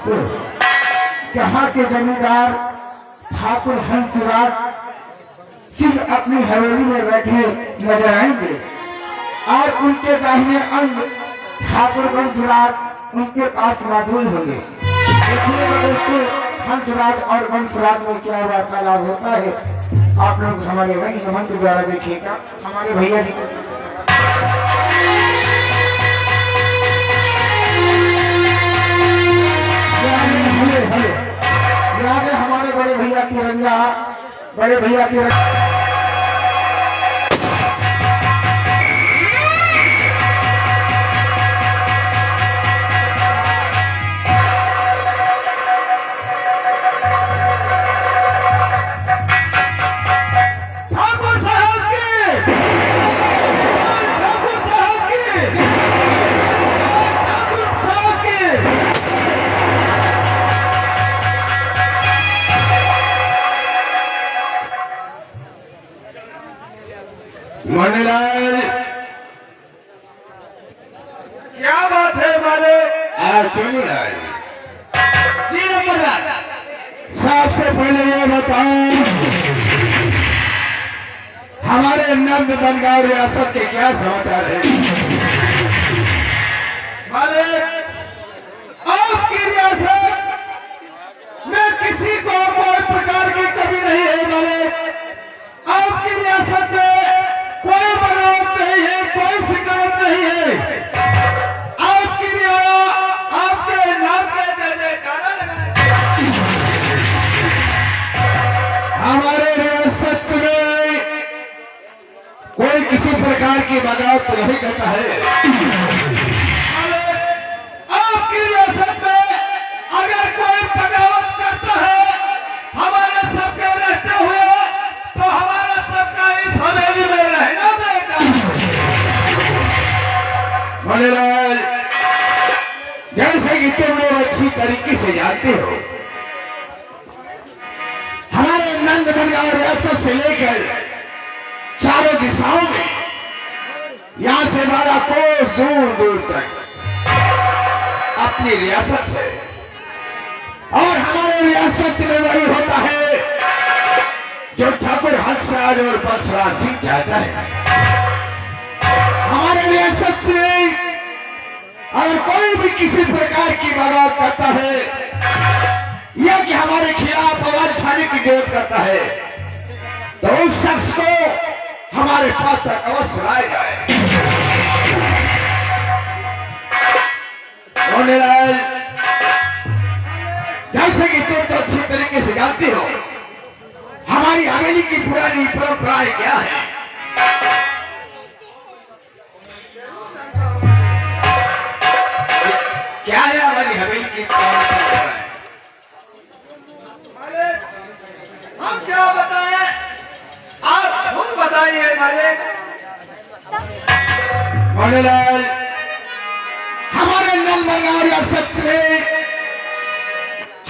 तो जहाँ के जमींदार ठाकुर हंसराज सिंह अपनी हवेली में बैठे नजर आएंगे और उनके दाहिने अंग ठाकुर वंशराज उनके पास मौजूद होंगे। देखिएगा दोस्तों हंसराज और वंशराज में क्या वार्तालाप होता है, आप लोग हमारे रंग मंच द्वारा देखिएगा। हमारे भैया जी हमारे बड़े भैया तिरंगा, बड़े भैया तिरंगा मणिलाल, क्या बात है माले? चुनीलाल जी, सबसे पहले ये बताओ हमारे नंद बनगांव रियासत के क्या समाचार है? मालिक, आपकी रियासत में किसी को कोई प्रकार की कमी नहीं है। मालिक, आपकी रियासत में कोई बगावत नहीं है, कोई शिकायत नहीं है। आपके नाम पे जय जयकारा लगाए। हमारे रियासत में कोई किसी प्रकार की बगावत नहीं करता है। आपकी रियासत में अगर कोई बगावत करता है हमारे सबके रहते हुए, तो हमारा सबका इस हवेली में रहना बेटा। मणिलाल, जैसे कि तुम लोग अच्छी तरीके से जानते हो, हमारे नंद बनगांव रियासत से लेकर चारों दिशाओं में यहां से 12 कोस दूर दूर तक अपनी रियासत है। और हमारे रियासत में वही होता है जो ठाकुर हंसराज और वंशराज सिंह चाहता है। हमारे रियासत में अगर कोई भी किसी प्रकार की बगावत करता है या कि हमारे खिलाफ आवाज उठाने की जरूरत करता है, तो उस शख्स को हमारे पास तक अवश्य लाया जाए। जैसे कि तुम तो अच्छी तरीके से जानते हो हमारी हवेली की पुरानी परंपराएं क्या है। क्या है हमारी हवेली की परंपराएं? हम क्या बताएं, आप खुद बताइए मालिक। मणिलाल, हमारे नंद बनगांव रियासत में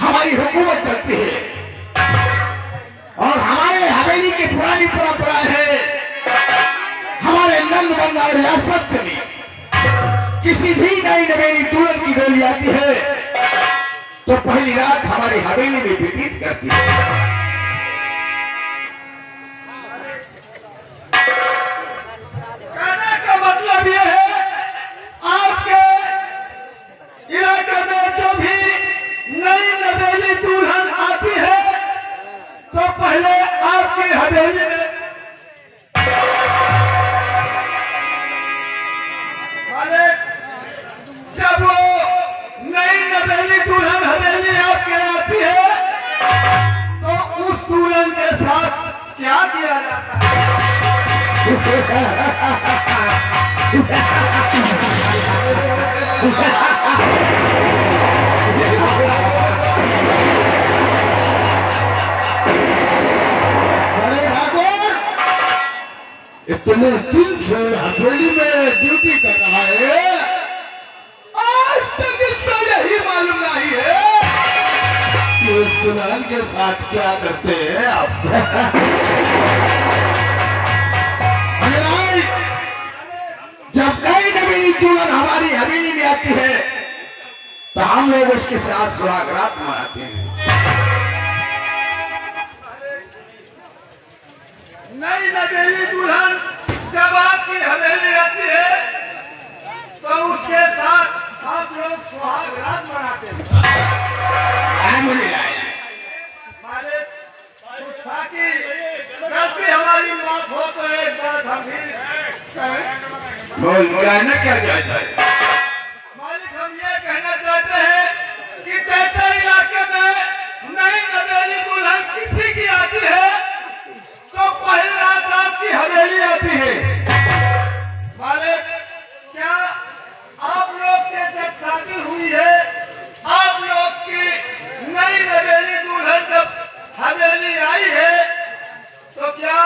हमारी हुकूमत चलती है और हमारे हवेली की पुरानी परंपरा है। हमारे नंद बनगांव रियासत में किसी भी नई नवेली दुल्हन की डोली आती है तो पहली रात हमारी हवेली में व्यतीत करती है। कहने का मतलब यह है आपके इलाके में जो भी नई नवेली दुल्हन आती है तो पहले आपकी हवेली में जब वो नई नवेली दुल्हन हवेली आपके आती है तो उस दुल्हन के साथ क्या किया जाता है? इतने दिन से हवेली में ड्यूटी कर रहा है, आज तक इसका यही मालूम नहीं है कि उस दुल्हन के साथ क्या करते हैं आप। जब नई नवेली दुल्हन हमारी हवेली में आती है तो हम लोग उसके साथ सुहागरात मनाते हैं। नई नवेली दुल्हन जब आपकी हवेली आती है तो उसके साथ आप लोग सुहाग रात मनाते हैं। हमारे ताकि गलती हमारी माफ हो तो एक बात हम भी कहें। बोल कहना क्या चाहता है? मालिक हम ये कहना चाहते हैं कि जैसे इलाके में नई नवेली दुल्हन किसी की आती है तो पहली रात आपकी हवेली आती है। मालिक क्या आप लोग के जब शादी हुई है आप लोग की नई नवेली दुल्हन जब हवेली आई है तो क्या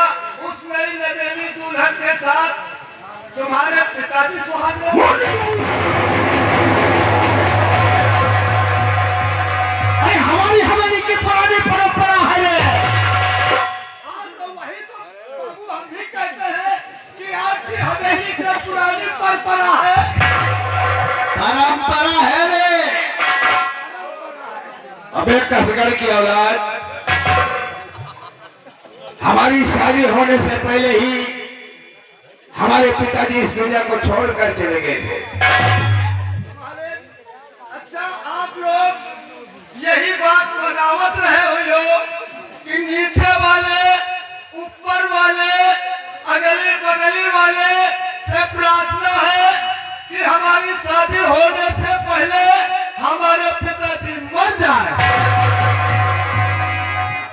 उस नई नवेली दुल्हन के साथ तुम्हारे पिताजी सुहाग रात? अरे हमारी हवेली की पुरानी परंपरा है। आज तो वही तो बाबू हम भी कहते हैं कि आपकी हवेली की पुरानी परंपरा है। परंपरा है रे। अबे कसगढ़ की औलाद, हमारी शादी होने से पहले ही हमारे पिताजी इस दुनिया को छोड़कर चले गए थे। अच्छा आप लोग यही बात मनावत रहे हो कि नीचे वाले ऊपर वाले अगली बगली वाले से प्रार्थना है कि हमारी शादी होने से पहले हमारे पिताजी मर जाए।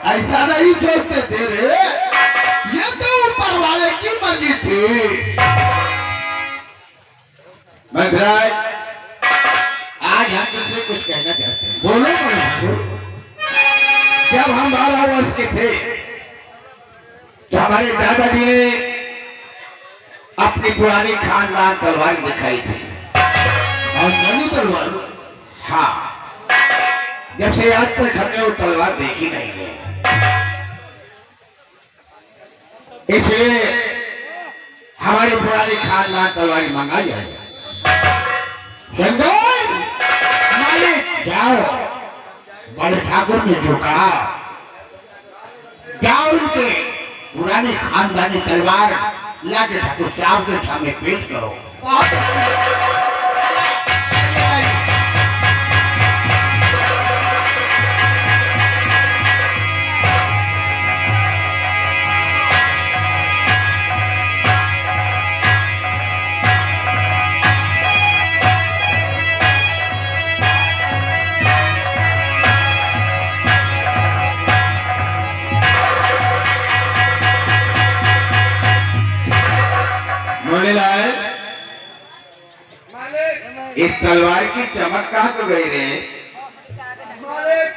ऐसा नहीं सोचते थे रे, ये तो ऊपर वाले की मर्जी थी। मंसराज, आज हम तुझसे कुछ कहना चाहते हैं। बोलो बोलो। जब हम 12 वर्ष के थे तो हमारे दादाजी ने अपनी पुरानी खानदान तलवार दिखाई थी। और नई तलवार? हाँ, जब से आज तक हमने वो तलवार देखी नहीं है। इसलिए हमारी पुरानी खानदान तलवारी मंगा जाए। संजय, मालिक जाओ, बड़े ठाकुर ने जो कहा, जाओ उनके पुरानी खानदानी तलवार लाके ठाकुर साहब के सामने पेश करो। मुनीलाल, मालिक इस तलवार की चमक कहाँ को गई रे? मालिक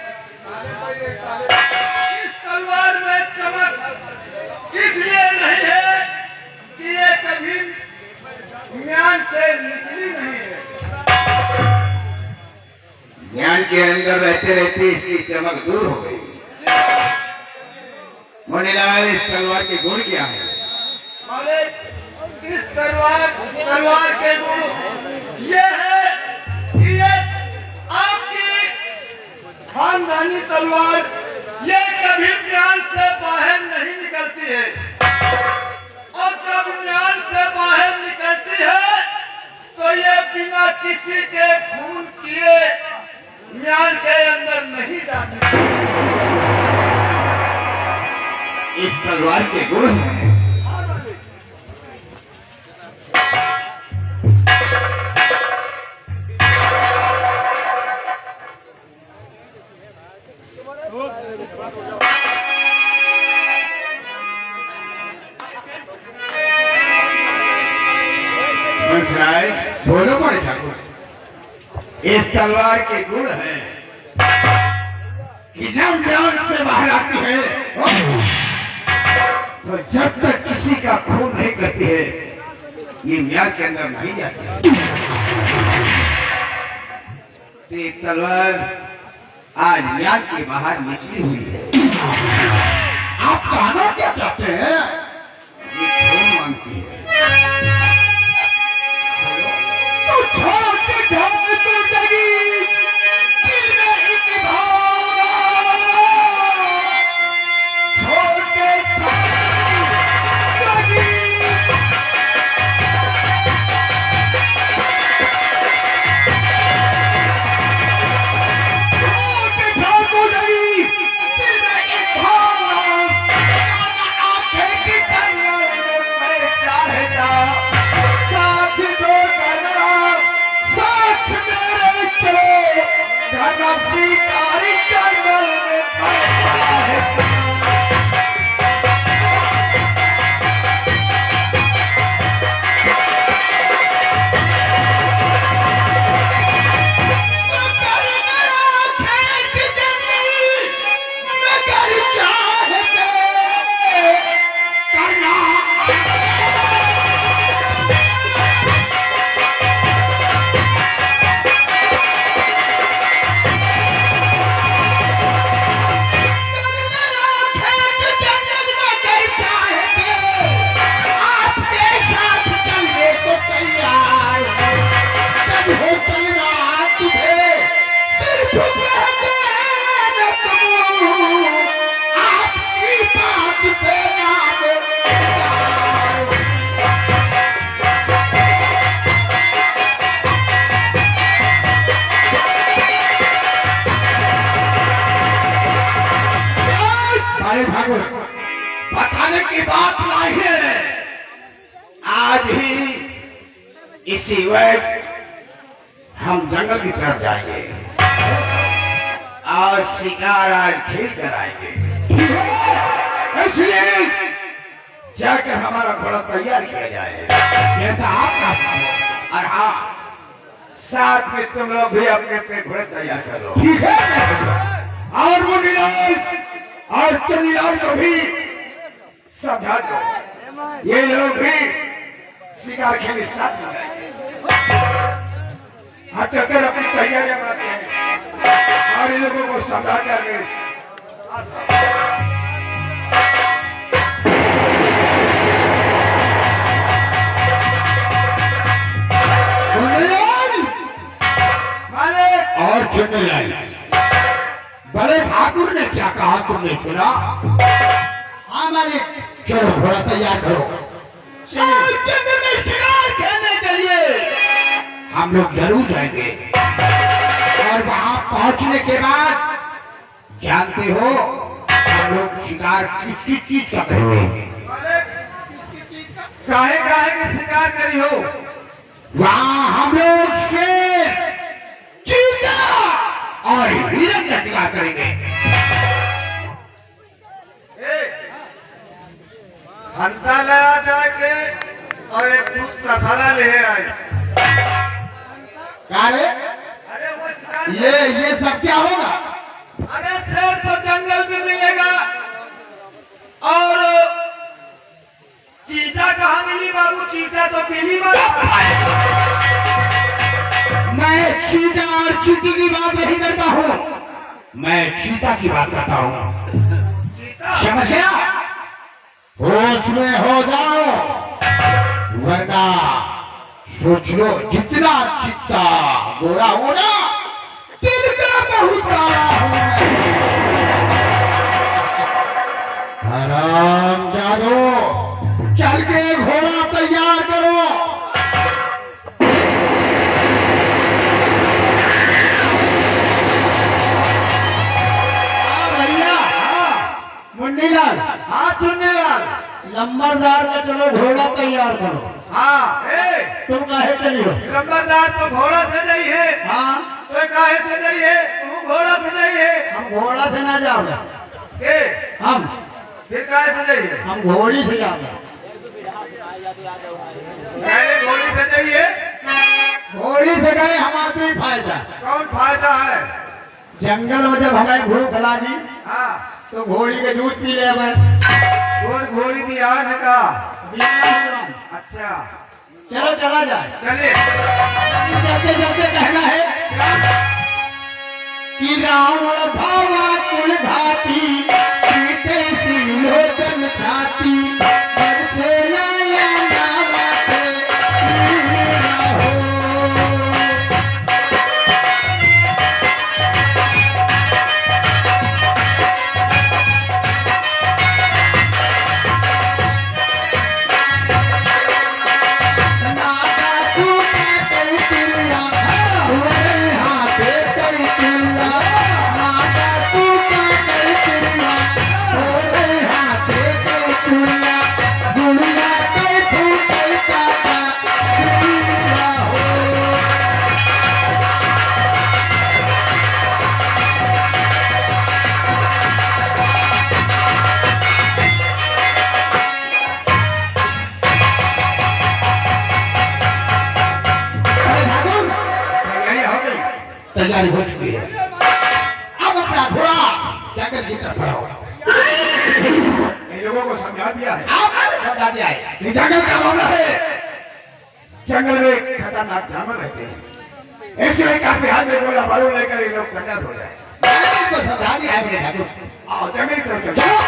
इस तलवार में चमक इसलिए नहीं है कि ये कभी म्यान से निकली नहीं है। ज्ञान के अंदर रहते रहते इसकी चमक दूर हो गई। मुनीलाल, इस तलवार के गुण क्या है? मालिक इस तलवार के गुण ये है कि ये आपकी खानदानी तलवार ये कभी म्यान से बाहर नहीं निकलती है और जब म्यान से बाहर निकलती है तो ये बिना किसी के खून किए म्यान के अंदर नहीं जाती। इस तलवार के गुण हैं। बोलो बड़े ठाकुर, इस तलवार के गुण है कि जब म्यान से बाहर आती है तो जब तक किसी का खून नहीं करती है ये म्यान के अंदर नहीं जाती। ये तलवार आज म्यान के बाहर निकली हुई है। आप कहना क्या चाहते हैं? ये खून मांगती है। तो छोड़ के जाओ जिंदगी शिकारी जंगल में पड़ता है। बताने की बात नहीं है, आज ही इसी वक्त हम जंगल की तरफ जाएंगे और शिकार आज खेल कर आएंगे। इसलिए जाकर हमारा घोड़ा तैयार किया जाए। ये तो आपका काम है। और हाँ, साथ में तुम लोग भी अपने अपने घोड़े तैयार कर लो। ठीक है। और मुन्नीलाल और चन्नीलाल को भी समझा दो, ये लोग भी शिकार खेले साथ में जाएंगे। हाँ, चलकर अपनी तैयारियां बनाते हैं और इन लोगों को समझा कर और चन्नीलाल, बड़े ठाकुर ने क्या कहा तुमने सुना? हाँ मालिक। चलो घोड़ा तैयार करो, जंगल में शिकार खेलने के लिए हम लोग जरूर जाएंगे। और वहां पहुंचने के बाद जानते हो हम लोग शिकार किस किस चीज का करेंगे? काहे काहे के शिकार करी हो? वहां हम लोग शेर, चीता और हिरन का शिकार करेंगे। हंता लगा जाके और एक दूध मसाला ले आए। अरे वो शिकार ये सब क्या होगा? अरे शेर तो जंगल में मिलेगा और चीता कहाँ मिली बाबू? चीता तो पीली वाला। मैं चीता और चीटी की बात नहीं करता हूँ, मैं चीता की बात करता हूँ। चीता समझ गया? होश में हो जाओ, वरना सोच लो जितना चित्ता गोरा होना दिल का बहुत काला होना। हराम जादो, चल के घोड़ा तैयार करो। मुन्नीलाल, हाँ चुन्नीलाल, नंबरदार का चलो घोड़ा तैयार करो। हाँ तुम काहे चलियो? नंबरदार तो घोड़ा से नहीं है। हाँ, तो काहे से नहीं है? तू घोड़ा से नहीं है। हम घोड़ा से ना जाओगे। हम फिर काहे से नहीं है? हम घोड़ी से जाओगे। पहले घोड़ी से नहीं है। घोड़ी से गए हमारा ही फायदा। कौन फायदा है? जंगल में जब हमें भूख लगी हाँ, तो घोड़ी के दूध पी ले। कौन घोड़ी बिहार है का? अच्छा, चलो चला जाए। चलिए। चलते चलते कहना है कि रावण भावा कुल घाटी, पीते सी लोचन छाती, बद से लाया नावाते लीला हो। Thank you. हमारा घोड़ा जंगल की तरफ बढ़ा हुआ। इन लोगों को समझा दिया है, आपने समझा दिया है ये जंगल का मामला है। जंगल में खतरनाक जानवर रहते हैं, इसलिए काफी हाथ में गोला बारूद लेकर ये लोग गड्ढा हो जाए। मैंने तो समझा दिया है मेरे ठाकुर। आओ जंगल की तरफ चलो। चलो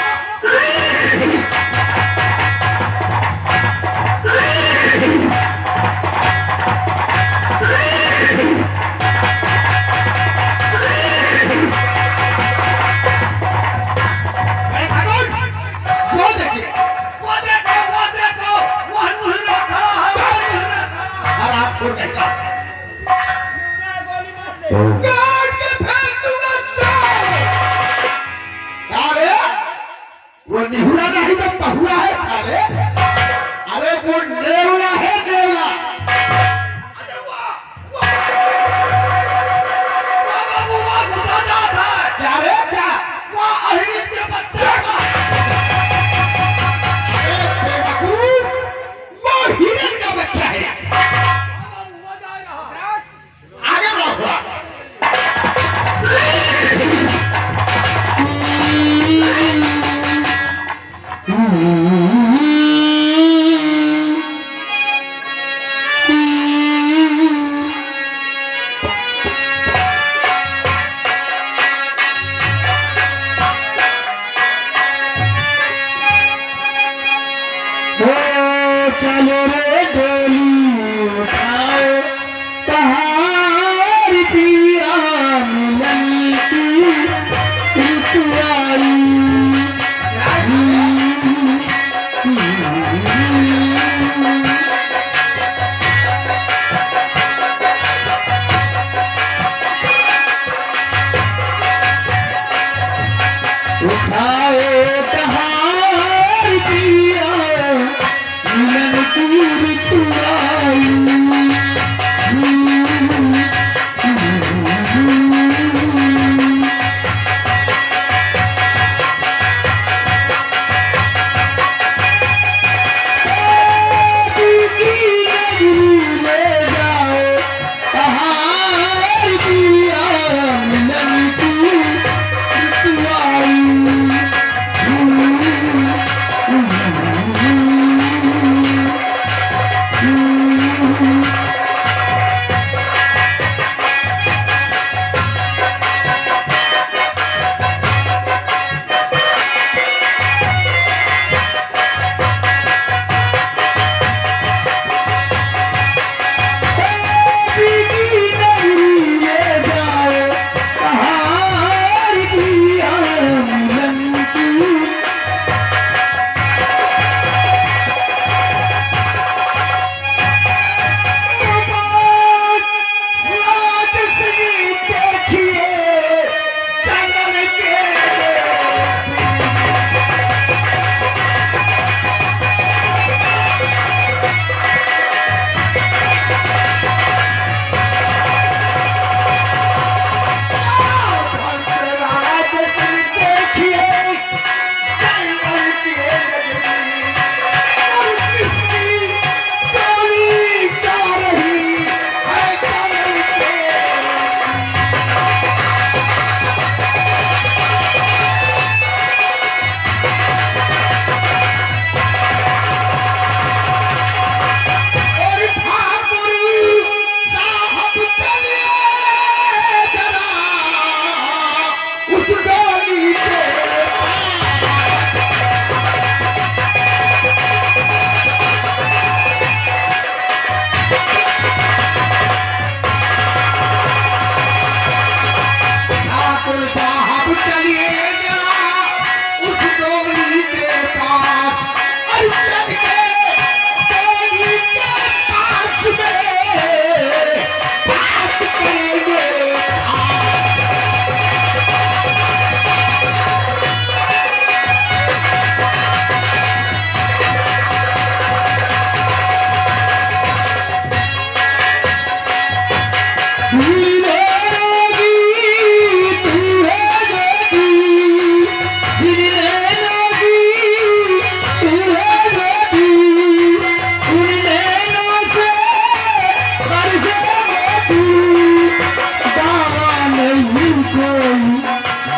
अरे ठाकुर, वो देखिए, वो देखो, वह मुहर्रा खड़ा है, वह मुहर्रा खड़ा है। और आप छोड़ कर जाओ। काट के फेंक दूंगा साले। अरे वो निहुरा नहीं तो पहुआ है साले। अरे वो नेवला है नेवला। अरे वाह बाबू, वाह घुसा जाता है। क्या रे क्या? वाह अहिरित के बच्चे का। अरे बेवकूफ, वो हिरन का बच्चा है। बाबू हुआ जा रहा है। आगे बढ़ो थोड़ा। चलो रे डोली उठाओ पहाड़ पिया मिलन की ऋतुआई। उठाओ पहाड़ पिया मिलन की ऋतुआई।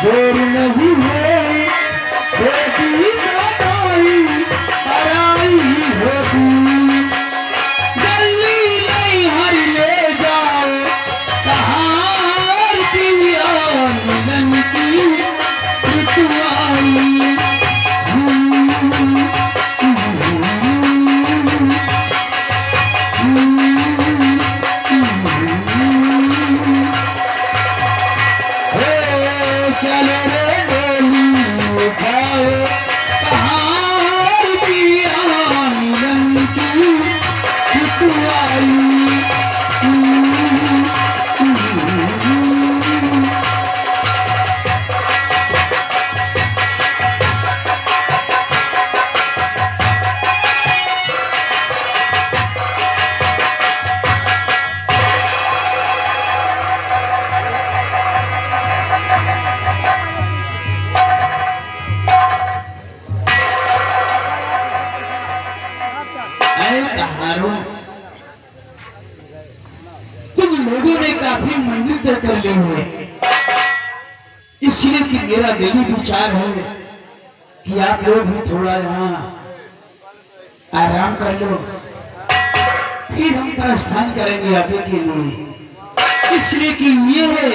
जोर नहीं है बेटी सगाई पराई होती जल्दी नहीं हर ले जाओ कहार की और मिलन की ऋतुआई चलो रे डोली उठाओ कहार की और मिलन की ऋतुआई तुम लोगों ने काफी मंजिल तय कर ली है, इसलिए कि मेरा दिली विचार है कि आप लोग भी थोड़ा यहाँ आराम कर लो, फिर हम प्रस्थान करेंगे आगे के लिए, इसलिए कि ये है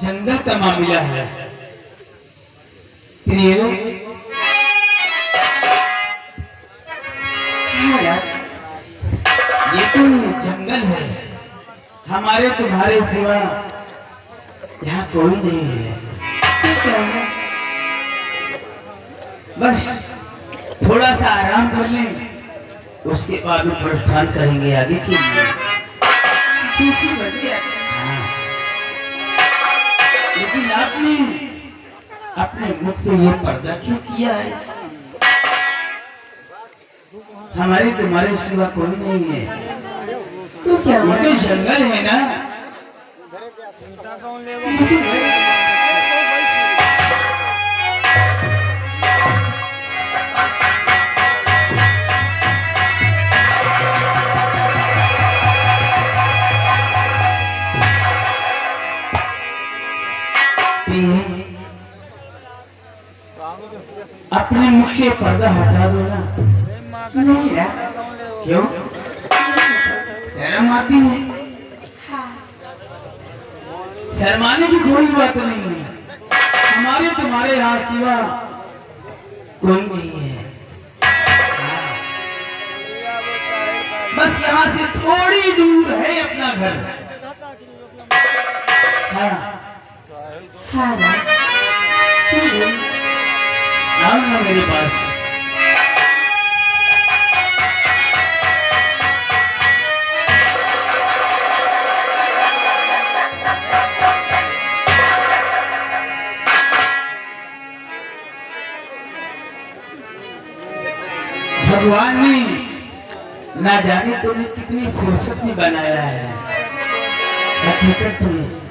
जंगल का मामला है। प्रियो ये तो जंगल है, हमारे तुम्हारे सिवा यहाँ कोई नहीं है। बस थोड़ा सा आराम कर लें, उसके बाद हम प्रस्थान करेंगे आगे के लिए। हाँ। लेकिन आपने अपने मुख पे ये पर्दा क्यों किया है? हमारे तुम्हारे सिवा कोई नहीं है, तो क्या ये तो जंगल है ना। अपने मुख से पर्दा हटा दो ना। नहीं ना, क्यों? शर्म आती है? शर्माने की कोई बात नहीं है, हमारे तुम्हारे यहाँ सिवा कोई नहीं है। बस यहाँ से थोड़ी दूर है अपना घर। हाँ हाँ ना, आओ ना मेरे पास। भगवान ने ना जाने तुम्हें कितनी फुर्सत में बनाया है हकीकत में।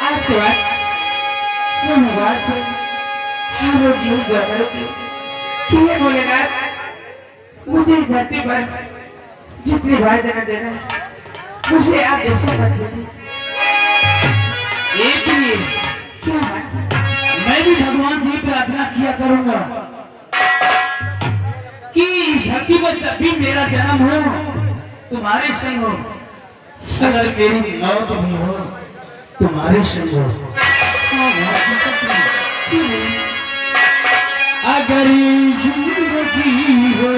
आज के बाद धन्यवाद से हर रोज यही दुआ करोगे कि हे भोलेनाथ, मुझे इस धरती पर जितनी बार जन्म देना मुझे आप जैसा रख लीजिए। एक ही क्या बात, मैं भी भगवान से प्रार्थना किया करूंगा कि इस धरती पर जब भी मेरा जन्म हो तुम्हारे संग हो, अगर मेरी मौत भी हो तुम्हारे संग हो। अगर जिंदगी हो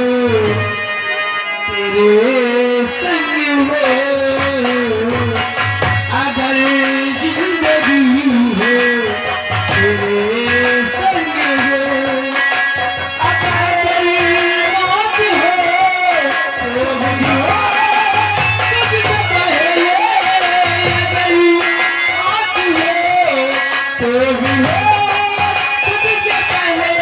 तेरे संग हो, अगर जिंदगी हो तेरे संग हो, अगर मौत हो तो भी हो तुझसे पहले, अगर मौत हो तो भी हो तुझसे पहले।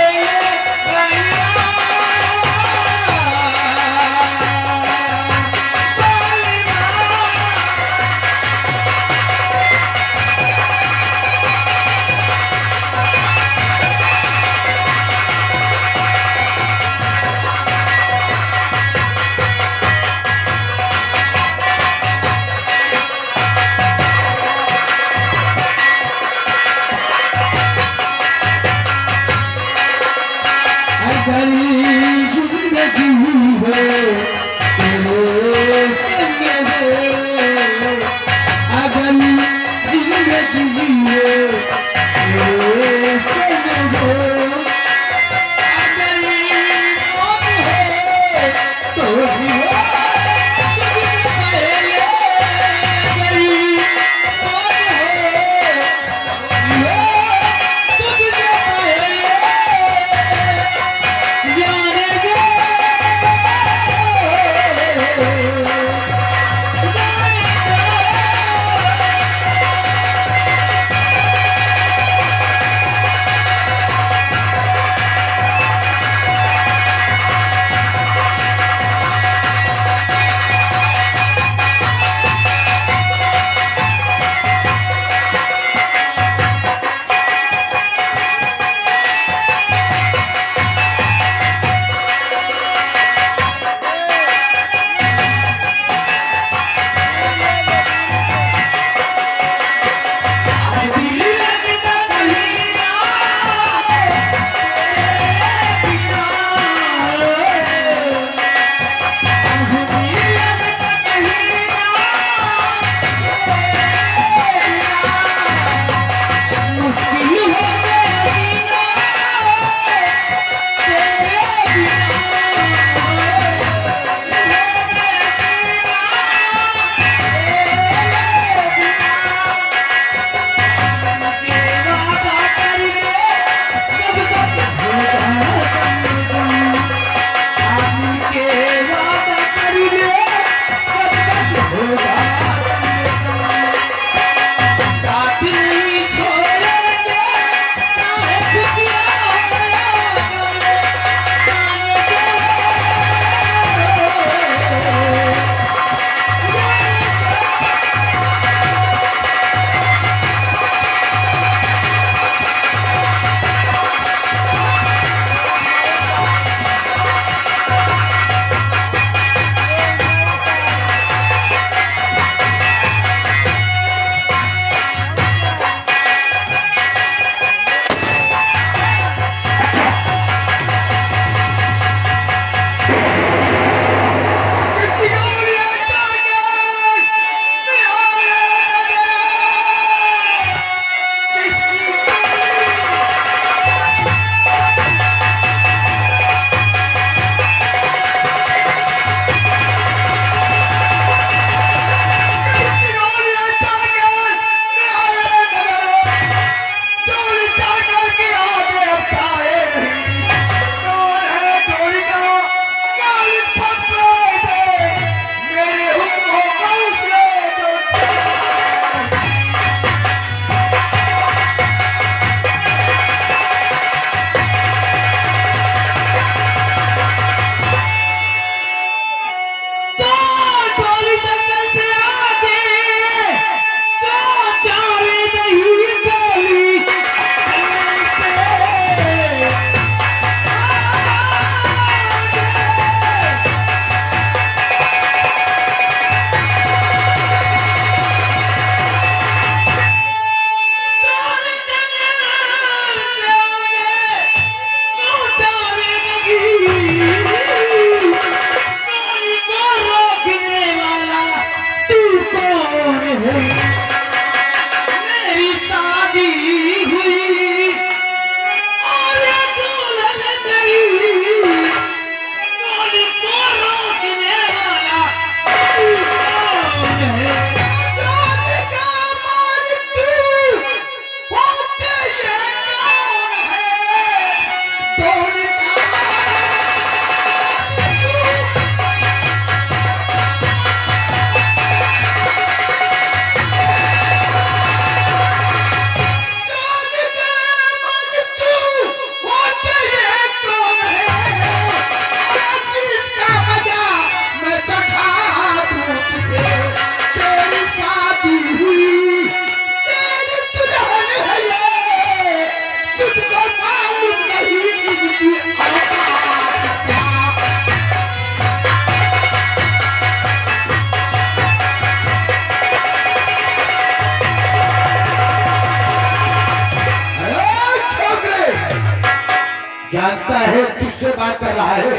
जानता है तुझसे बात कर रहा है।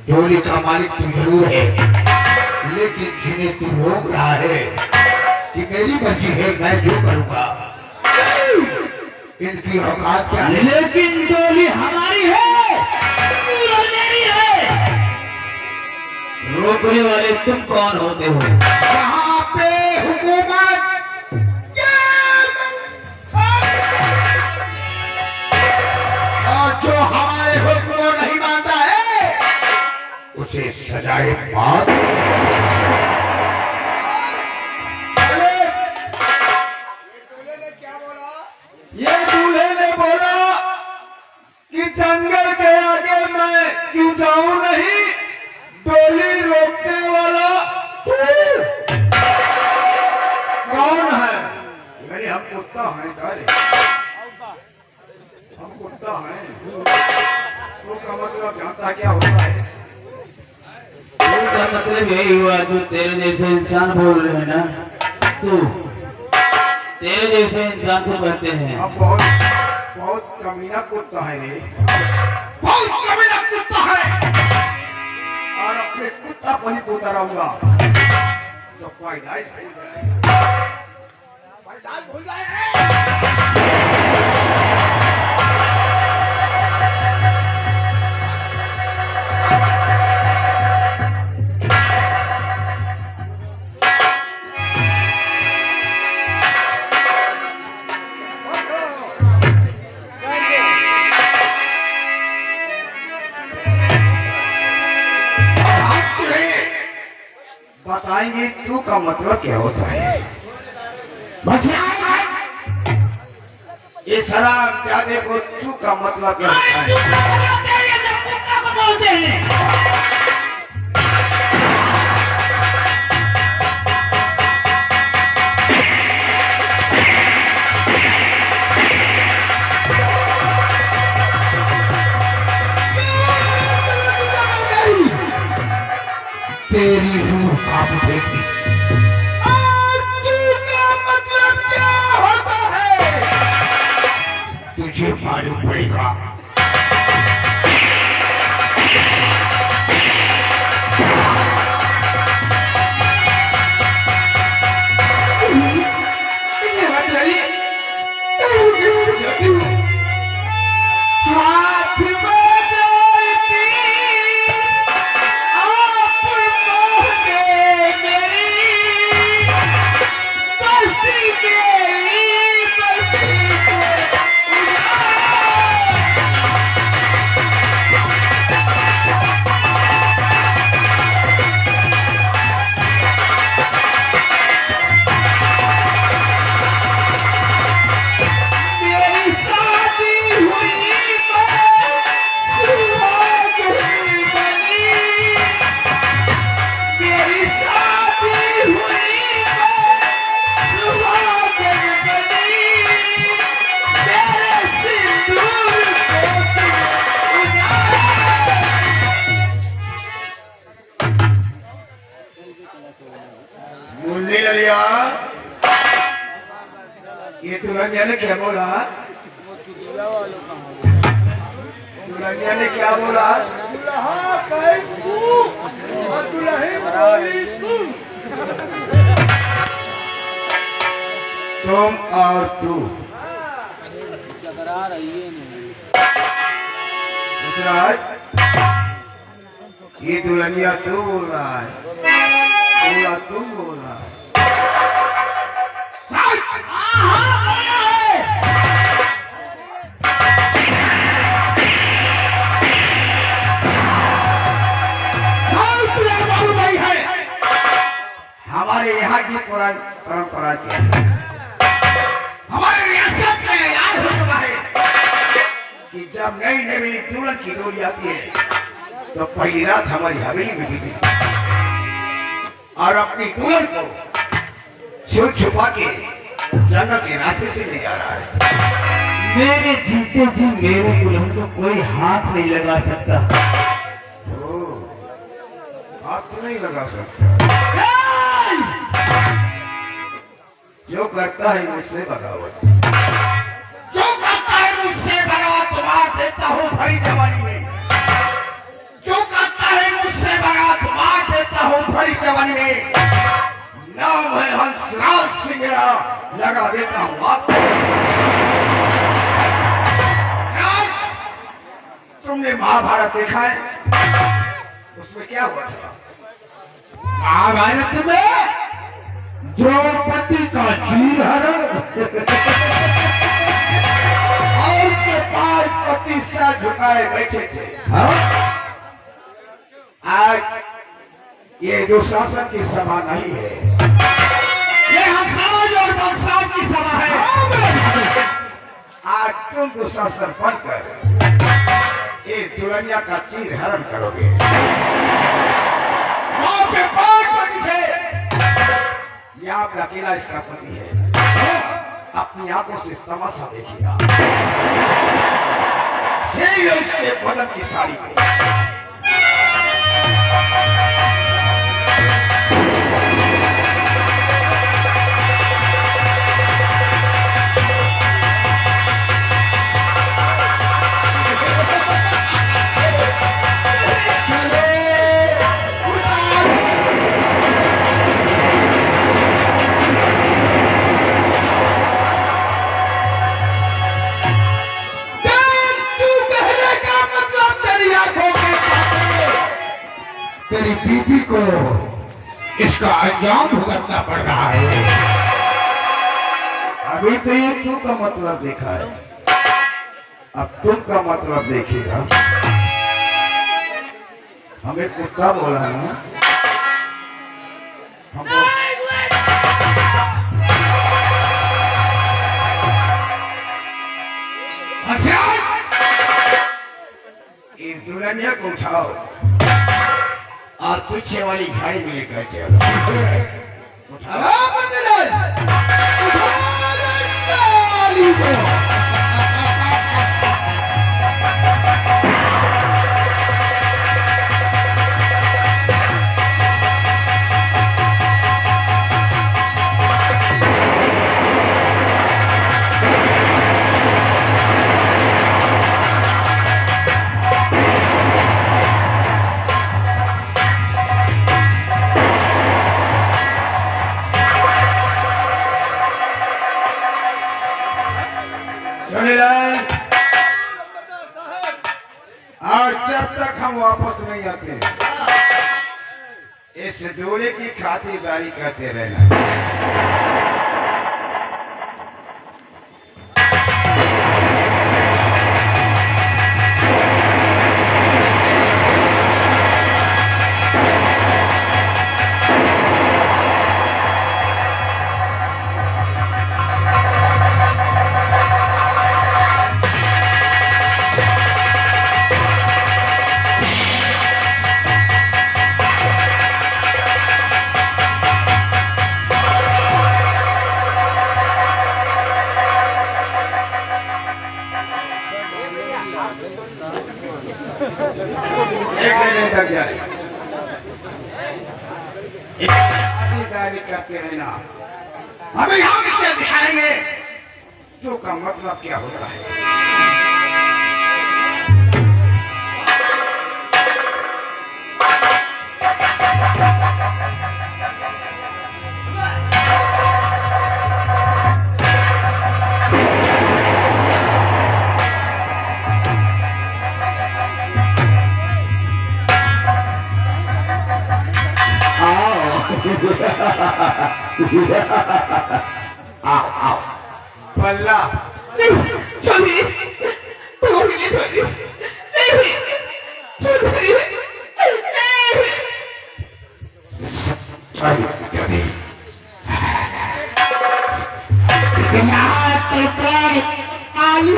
डोली का मालिक तू जरूर है, लेकिन जिन्हें तू रोक रहा है कि मेरी मर्जी है, मैं जो करूंगा। इनकी औकात क्या है? लेकिन डोली हमारी है, और मेरी है। रोकने वाले तुम कौन होते हो? यहाँ पे हुकूमत और जो हमारे हुक्म को नहीं मानता है उसे सजाए मौत। ये दूल्हे ने बोला कि जंगल के आगे मैं क्यों जाऊं नहीं, डोली रोकने वाला तू कौन है? यानी हम कुत्ता हैं सारे, हम कुत्ता हैं। तो का मतलब जानता क्या होता है? उनका मतलब यही हुआ जो तेरे जैसे इंसान बोल रहे हैं ना, तू तेरे जैसे इंसान को कहते हैं। अब बहुत बहुत कमीना कुत्ता है रे, बहुत कमीना कुत्ता है। और अपने कुत्ता पनी को उतराऊंगा तो पैदाइश भूल जाए, पैदाइश भूल जाए। बताएंगे तू का मतलब क्या होता है? बस ये शराब जादे को तू का मतलब क्या होता है? कुत्ता को बोलते हैं। तेरी रूह कांप उठेगी। और तू का मतलब क्या होता है? तुझे मालूम पड़ेगा। हाथ मुन्नी ललिया, ये दुल्हनिया ने क्या बोला? दुल्हनिया ने क्या बोला? दुल्हा कहे तू और दुल्हन बोली तुम और तू। ये दुल्हनिया तू बोल रहा है, पूरा तुम बोल रहा है। हमारे यहाँ की पुरानी परंपरा क्या है? हमारे रियासत में ऐलान हो चुका है कि जब नई नई दुल्हन की डोली आती है तो पहली रात हमारी हवेली में बीती और अपनी दुल्हन को छुप छुपा के जन्नत के रास्ते से ले जा रहा है। मेरे जीते जी मेरे दुल्हन को कोई हाथ नहीं लगा सकता। हाथ तो नहीं लगा सकता। जो करता है मुझसे बगावत, जो करता है मुझसे बगावत, मार देता हूँ। तुमने महाभारत देखा है? उसमें क्या हुआ था? महाभारत में द्रौपदी का चीरहरण और उसके बाद पति सर झुकाए बैठे थे। आज ये दुशासन की सभा नहीं है, ये हंसाज और बरसात की सभा है। आज तुम दुशासन बनकर ये दुल्हनिया का चीर हरण करोगे। मां पे 5 पति थे, यहाँ पे अकेला इसका पति है। अपनी आंखों से तमाशा देखिएगा, इसके बदन की साड़ी को तेरी बीबी को इसका अंजाम भुगतना पड़ रहा है। अभी तो ये तू का मतलब देखा है, अब तुम का मतलब देखिएगा। हमें कुत्ता बोला ना, इस दुल्हनिया को उठाओ और पीछे वाली गाड़ी में लेकर चलो। और जब तक हम वापस नहीं आते इस जोड़े की खातिरदारी करते रहना। खातिरदारी करते रहना। हमें हम इसे दिखाएंगे तो का मतलब क्या होता है। आओ पल्ला छोड़ी छोड़ी छोड़ी नहीं छोड़ी नहीं तो प्राण आयु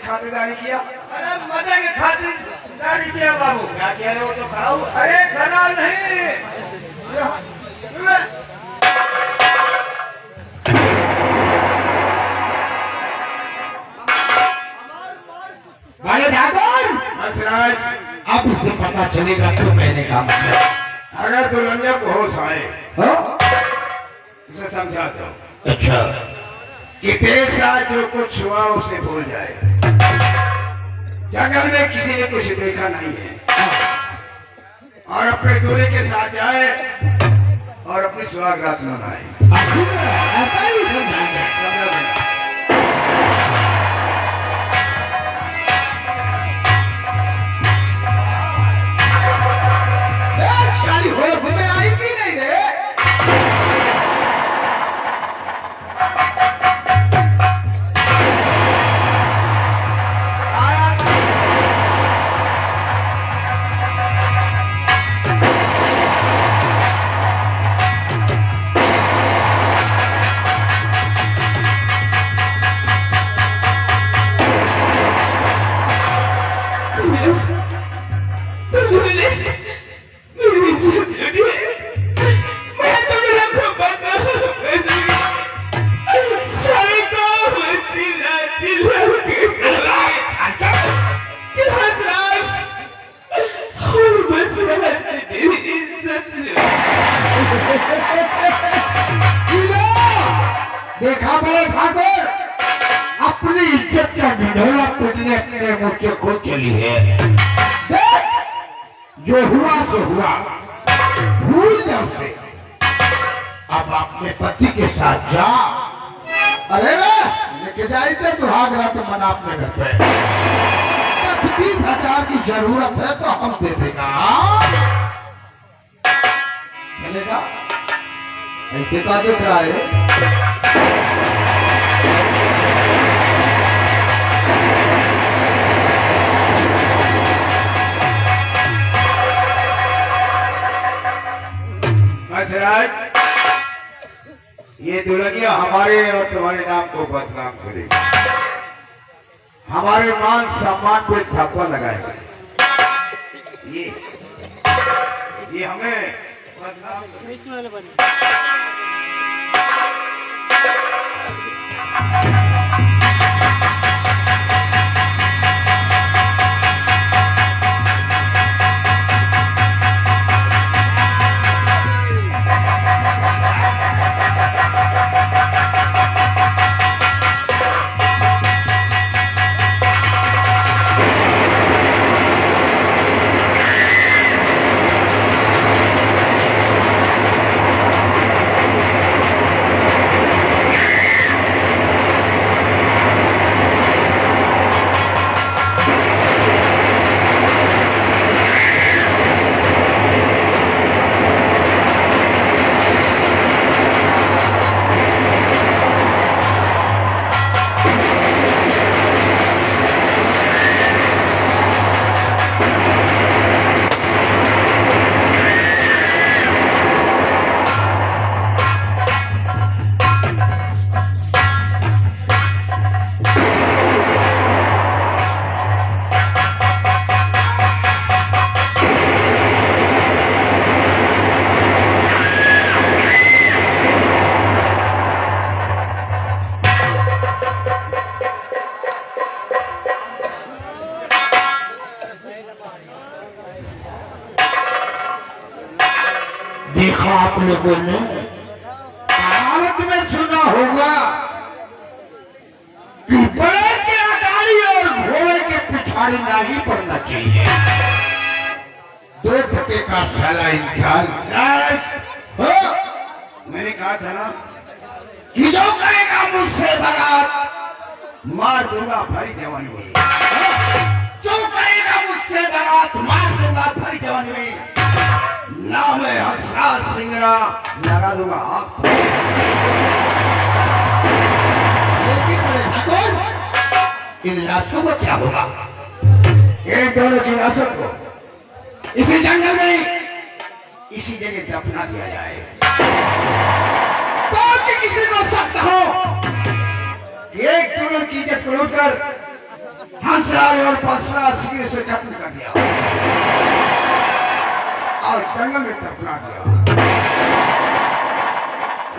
खातिरदारी किया। अरे मजे की खातिरदारी किया बाबू। क्या कह रहे हो तो खाओ। अरे खाना नहीं वाले ठाकुर हंसराज, अब उसे पता चलेगा तो कहने का मतलब। अगर दुल्हनिया को होश आए हो? उसे समझा दो अच्छा कि तेरे साथ जो कुछ हुआ उसे भूल जाए। जंगल में किसी ने कुछ देखा नहीं है और अपने दूल्हे के साथ जाए और अपनी सुहागरात मनाए। ऐसा ही समझाएंगे। समझा दो। शादी हो में आई कि नहीं रे? देखा बड़े ठाकुर, अपनी इज्जत का ढिढोरा पीटने अपने मुझसे खुद चली है। देख, जो हुआ सो हुआ, भूल जा उसे। अब अपने पति के साथ जा। अरे रे, लेके जाए थे दुहाग रात मना अपने घर पे। 20,000 की जरूरत है तो हम दे देगा। चलेगा? ऐसे का देख रहा है? हंसराज, ये दुल्हनिया हमारे और तुम्हारे नाम को बदनाम करेगी, हमारे मान सम्मान को एक धब्बा लगाएगा। ये हमें बदनाम देखा आप लोगों ने, कहावत में सुना होगा कि बड़े के अगाड़ी और घोड़े के पिछाड़ी नहीं पड़ना चाहिए। 2 टके का साला इंसान हो। मैंने कहा था ना कि जो करेगा मुझसे बारात मार दूंगा भरी जवानी में। जो करेगा मुझसे बारात मार दूंगा भरी जवानी में। नाम है हंसराज सिंगरा, लगा दूंगा आँख। लेकिन बड़े ठाकुर, इन लाशों को क्या होगा? इन दोनों की लाशों को इसी जंगल में इसी जगह दफना दिया जाए, ताकि किसी को शक हो कि एक दुल्हन की इज्जत को लूटकर हंसराज और बसराज सिंह से कत्ल कर दिया और जंगल में दफना दिया।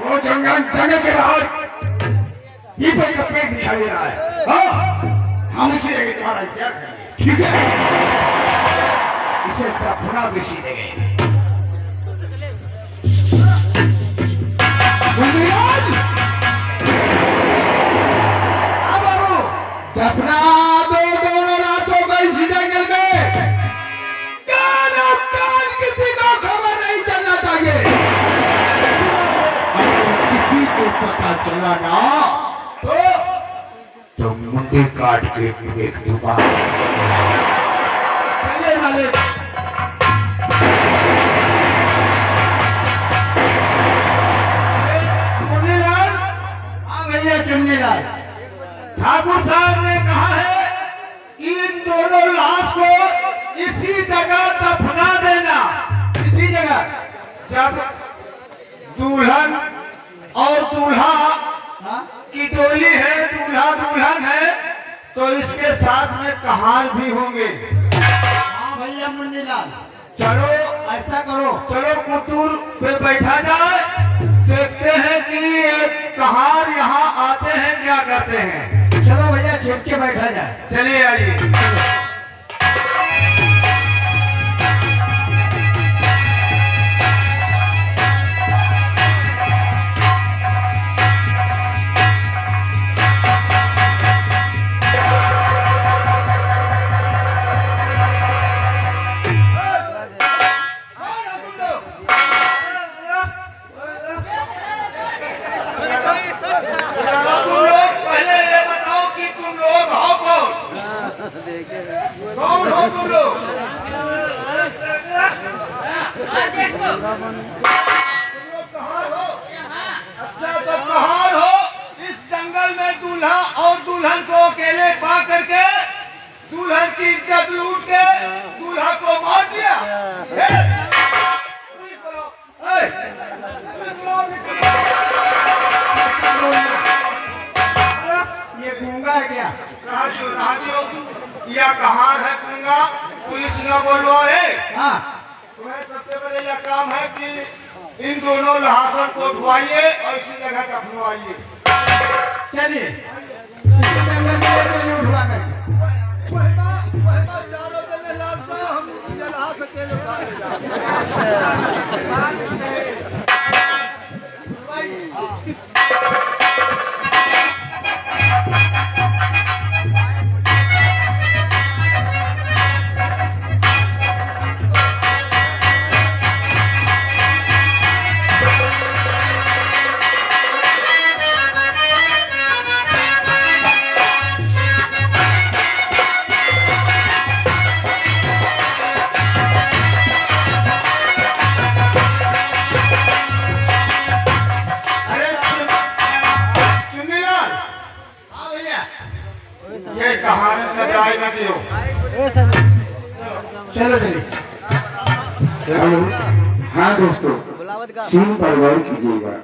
वो जंगल के बाहर ये तो कपड़े दिखाई दे रहा है। हाँ, हम इसे तुम्हारा क्या करेंगे? ठीक है, इसे दफना भी सीधेंगे। दफना दो दोनों रातों को इसी जंगल में। कान किसी को खबर नहीं चलना चाहिए। अगर किसी को पता चला ना तो मुंडे काट के फेंक दूंगा। चले मालिक। चुन्नीलाल, हाँ भैया चुन्नीलाल, ठाकुर साहब ने कहा है कि इन दोनों लाश को इसी जगह दफना देना। इसी जगह जब दुल्हन और दूल्हा की डोली है, दूल्हा दुल्हन है, तो इसके साथ में कहार भी होंगे। हाँ भैया मुन्नीलाल, चलो ऐसा करो, चलो कुतूर पे बैठा जाए, देखते हैं कि ये कहार यहाँ आते हैं क्या करते हैं। चलो भैया छिप के बैठा जाए। चलिए आइए। कौन हो तुम लोग? कहाँ हो? अच्छा तो कहाँ हो? इस जंगल में दूल्हा और दुल्हन को अकेले पा करके दुल्हन की इज्जत लूट के दूल्हा को मार दिया। ये गूंगा है क्या? या कहार है गूंगा? पुलिस न बोलवाए। हाँ, तुम्हें सबसे पहले यह काम है कि इन दोनों लहासन को धुआइए और इसी जगह दफनवाइए। चलिए कहानी का जाय न दियो। चलो हाँ दोस्तों, सीन पर गौर कीजिएगा।